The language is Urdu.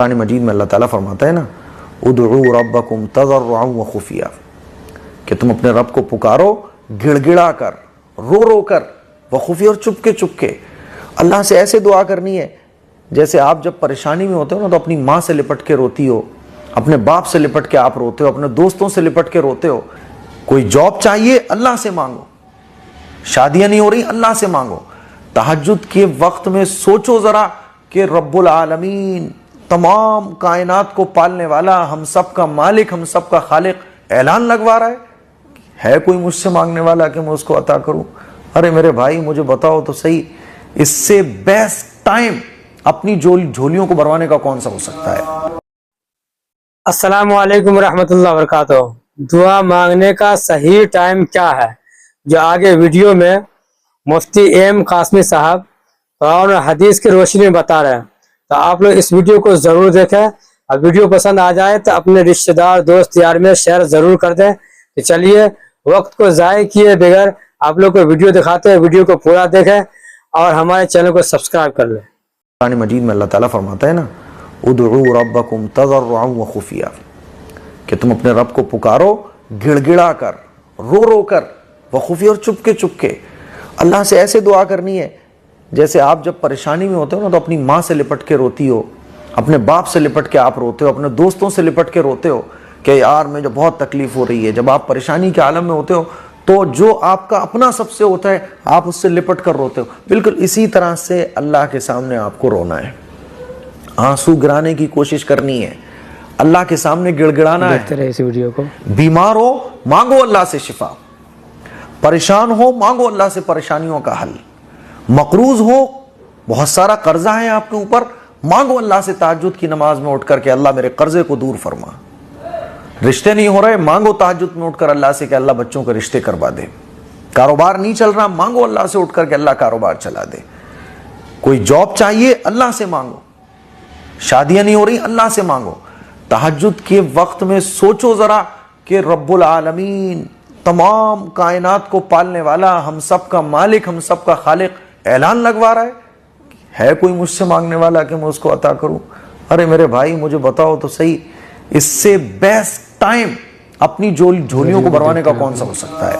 قرآن مجید میں اللہ تعالیٰ فرماتا ہے نا ادعوا ربکم تضرعا وخفیا، کہ تم اپنے رب کو پکارو گڑ گڑا کر، رو رو کر، وخفیا اور چپکے چپکے۔ اللہ سے ایسے دعا کرنی ہے جیسے آپ جب پریشانی میں ہوتے ہو نا تو اپنی ماں سے لپٹ کے روتی ہو، اپنے باپ سے لپٹ کے آپ روتے ہو، اپنے دوستوں سے لپٹ کے روتے ہو۔ کوئی جاب چاہیے اللہ سے مانگو، شادیاں نہیں ہو رہی اللہ سے مانگو۔ تہجد کے وقت میں سوچو ذرا کہ رب العالمین، تمام کائنات کو پالنے والا، ہم سب کا مالک، ہم سب کا خالق اعلان لگوا رہا ہے کوئی مجھ سے مانگنے والا کہ میں اس کو عطا کروں؟ ارے میرے بھائی مجھے بتاؤ تو صحیح، اس سے بیسٹ ٹائم اپنی جھولیوں کو بھروانے کا کون سا ہو سکتا ہے؟ السلام علیکم ورحمۃ اللہ وبرکاتہ۔ دعا مانگنے کا صحیح ٹائم کیا ہے جو آگے ویڈیو میں مفتی ایم قاسمی صاحب قرآن اور حدیث کی روشنی میں بتا رہے ہیں، تو آپ لوگ اس ویڈیو کو ضرور دیکھیں۔ اور ویڈیو پسند آ جائے تو اپنے رشتہ دار، دوست یار میں شیئر ضرور کر دیں۔ کہ چلیے وقت کو ضائع کیے بغیر آپ لوگ کو ویڈیو دکھاتے ہیں، ویڈیو کو پورا دیکھیں اور ہمارے چینل کو سبسکرائب کر لیں۔ قرآن مجید میں اللہ تعالیٰ فرماتا ہے نا ادعوا ربکم تضرعا وخفیا، کہ تم اپنے رب کو پکارو گڑ گڑا کر، رو رو کر، وخفیا اور چپکے چپکے۔ اللہ سے ایسے دعا کرنی ہے جیسے آپ جب پریشانی میں ہوتے ہو نا تو اپنی ماں سے لپٹ کے روتی ہو، اپنے باپ سے لپٹ کے آپ روتے ہو، اپنے دوستوں سے لپٹ کے روتے ہو کہ یار مجھے بہت تکلیف ہو رہی ہے۔ جب آپ پریشانی کے عالم میں ہوتے ہو تو جو آپ کا اپنا سب سے ہوتا ہے آپ اس سے لپٹ کر روتے ہو۔ بالکل اسی طرح سے اللہ کے سامنے آپ کو رونا ہے، آنسو گرانے کی کوشش کرنی ہے، اللہ کے سامنے گڑ گڑانا ہے۔ دیکھتے رہے اس ویڈیو کو۔ بیمار ہو مانگو اللہ سے شفا، پریشان ہو مانگو اللہ سے پریشانیوں کا حل، مقروض ہو، بہت سارا قرضہ ہے آپ کے اوپر، مانگو اللہ سے تہجد کی نماز میں اٹھ کر کے اللہ میرے قرضے کو دور فرما۔ رشتے نہیں ہو رہے مانگو تہجد میں اٹھ کر اللہ سے کہ اللہ بچوں کے رشتے کروا دے۔ کاروبار نہیں چل رہا مانگو اللہ سے اٹھ کر کے اللہ کاروبار چلا دے۔ کوئی جاب چاہیے اللہ سے مانگو، شادیاں نہیں ہو رہی اللہ سے مانگو۔ تہجد کے وقت میں سوچو ذرا کہ رب العالمین، تمام کائنات کو پالنے والا، ہم سب کا مالک، ہم سب کا خالق اعلان لگوا رہا ہے کوئی مجھ سے مانگنے والا کہ میں اس کو عطا کروں؟ ارے میرے بھائی مجھے بتاؤ تو صحیح، اس سے بیسٹ ٹائم اپنی جھولیوں کو بھروانے کا کون سا ہو سکتا ہے؟